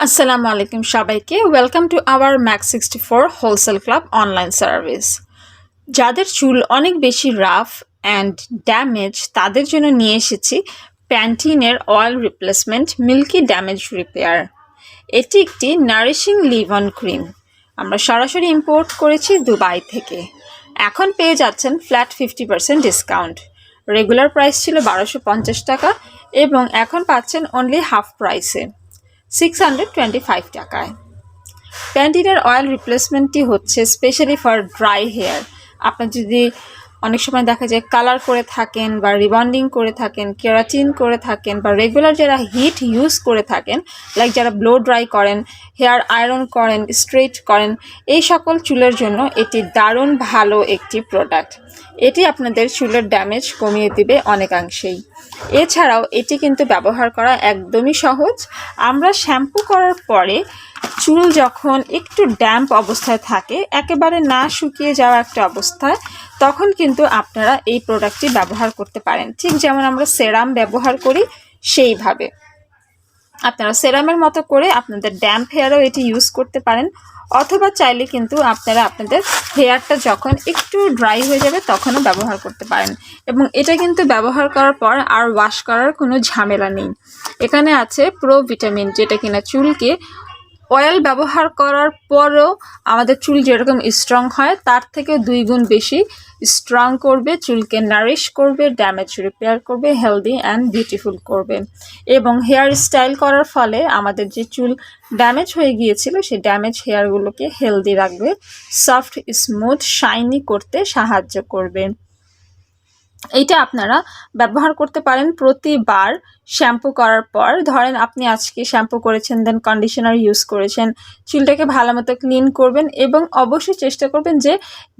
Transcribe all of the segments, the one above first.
আসসালামু আলাইকুম সবাইকে welcome to our Mak64 wholesale club online service. যাদের চুল অনেক বেশি রাফ অ্যান্ড ড্যামেজ তাদের জন্য নিয়ে এসেছি প্যান্টিনের oil replacement milky damage repair. এটি একটি নারিশিং লিভ অন ক্রিম। আমরা সরাসরি ইম্পোর্ট করেছি দুবাই থেকে। এখন পেয়ে যাচ্ছেন ফ্ল্যাট 50% ডিসকাউন্ট। রেগুলার প্রাইস ছিল 1250 টাকা এবং এখন পাচ্ছেন অনলি হাফ প্রাইসে 625 টাকায়। প্যান্টিনের অয়েল রিপ্লেসমেন্টটি হচ্ছে স্পেশালি ফর ড্রাই হেয়ার। আপনার যদি অনেক সময় দেখা যায় কালার করে থাকেন বা রিবন্ডিং করে থাকেন, কেরাটিন করে থাকেন বা রেগুলার যারা হিট ইউজ করে থাকেন, লাইক যারা ব্লো ড্রাই করেন, হেয়ার আয়রন করেন, স্ট্রেট করেন, এই সকল চুলের জন্য এটি দারুণ ভালো একটি প্রোডাক্ট। এটি আপনাদের চুলের ড্যামেজ কমিয়ে দিবে অনেকাংশেই। এছাড়াও এটি কিন্তু ব্যবহার করা একদমই সহজ। আমরা শ্যাম্পু করার পরে চুল যখন একটু ড্যাম্প অবস্থায় থাকে, একেবারে না শুকিয়ে যাওয়া একটা অবস্থায়, তখন কিন্তু আপনারা এই প্রোডাক্টটি ব্যবহার করতে পারেন। ঠিক যেমন আমরা সেরাম ব্যবহার করি সেইভাবে আপনারা সেরামের মতো করে আপনাদের ড্যাম্প হেয়ারও এটি ইউজ করতে পারেন, অথবা চাইলে কিন্তু আপনারা আপনাদের হেয়ারটা যখন একটু ড্রাই হয়ে যাবে তখনও ব্যবহার করতে পারেন। এবং এটা কিন্তু ব্যবহার করার পর আর ওয়াশ করার কোনো ঝামেলা নেই। এখানে আছে প্রো ভিটামিন, যেটা কিনা চুলকে অয়েল ব্যবহার করার পরও আমাদের চুল যেরকম স্ট্রং হয় তার থেকে 2 গুণ বেশি স্ট্রং করবে, চুলকে নারিশ করবে, ড্যামেজ রিপেয়ার করবে, হেলদি অ্যান্ড বিউটিফুল করবে। এবং হেয়ার স্টাইল করার ফলে আমাদের যে চুল ড্যামেজ হয়ে গিয়েছিল সেই ড্যামেজ হেয়ারগুলোকে হেলদি রাখবে, সফট স্মুথ শাইনি করতে সাহায্য করবে। এইটা আপনারা ব্যবহার করতে পারেন প্রতিবার শ্যাম্পু করার পর। ধরেন আপনি আজকে শ্যাম্পু করেছেন, দেন কন্ডিশনার ইউজ করেছেন, চুলটাকে ভালো মতো ক্লিন করবেন এবং অবশ্যই চেষ্টা করবেন যে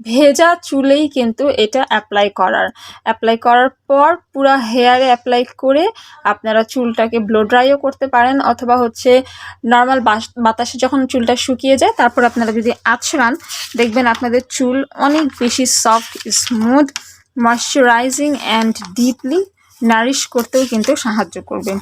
ভেজা চুলেই কিন্তু এটা অ্যাপ্লাই করার পর পুরো হেয়ারে অ্যাপ্লাই করে আপনারা চুলটাকে ব্লো ড্রাইও করতে পারেন, অথবা হচ্ছে নর্মাল বাতাসে যখন চুলটা শুকিয়ে যায় তারপর আপনারা যদি আঁচড়ান, দেখবেন আপনাদের চুল অনেক বেশি soft, smooth, moisturising and deeply Nourish করতেও কিন্তু সাহায্য করবে।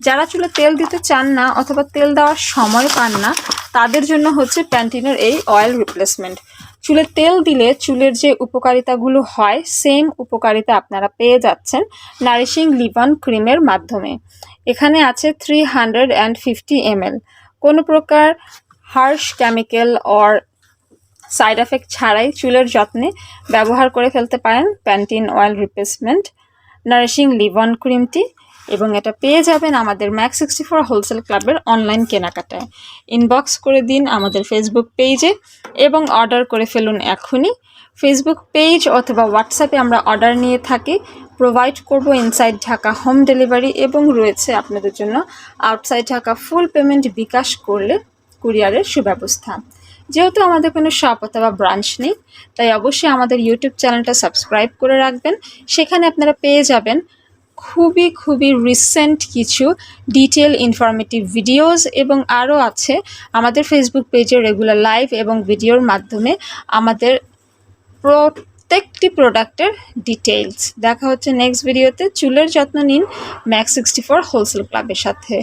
যারা চুলে তেল দিতে চান না অথবা তেল দেওয়ার সময় পান না, তাদের জন্য হচ্ছে প্যান্টিনের এই অয়েল রিপ্লেসমেন্ট। চুলে তেল দিলে চুলের যে উপকারিতাগুলো হয় সেম উপকারিতা আপনারা পেয়ে যাচ্ছেন নারিশিং লিভ অন ক্রিমের মাধ্যমে। এখানে আছে 350 ml। কোনো প্রকার harsh chemical or side effect ছাড়াই চুলের যত্নে ব্যবহার করে ফেলতে পারেন Pantene oil replacement nourishing leave on ক্রিমটি। এবং এটা পেয়ে যাবেন আমাদের Mak64 হোলসেল ক্লাবের অনলাইন কেনাকাটায়। ইনবক্স করে দিন আমাদের ফেসবুক পেজে এবং অর্ডার করে ফেলুন এখনই। ফেসবুক পেজ অথবা হোয়াটসঅ্যাপে আমরা অর্ডার নিয়ে থাকি, প্রোভাইড করব ইনসাইড ঢাকা হোম ডেলিভারি, এবং রয়েছে আপনাদের জন্য আউটসাইড ঢাকা ফুল পেমেন্ট বিকাশ করলে কুরিয়ারের সুব্যবস্থা। যেহেতু আমাদের কোনো শপ অথবা ব্রাঞ্চ নেই, তাই অবশ্যই আমাদের ইউটিউব চ্যানেলটা সাবস্ক্রাইব করে রাখবেন। সেখানে আপনারা পেয়ে যাবেন খুবই রিসেন্ট কিছু ডিটেল ইনফরমেটিভ ভিডিওস, এবং আরও আছে আমাদের ফেসবুক পেজে রেগুলার লাইভ এবং ভিডিওর মাধ্যমে আমাদের প্রত্যেকটি প্রোডাক্টের ডিটেলস। দেখা হচ্ছে নেক্সট ভিডিওতে। চুলের যত্ন নিন Mak64 হোলসেল ক্লাবের সাথে।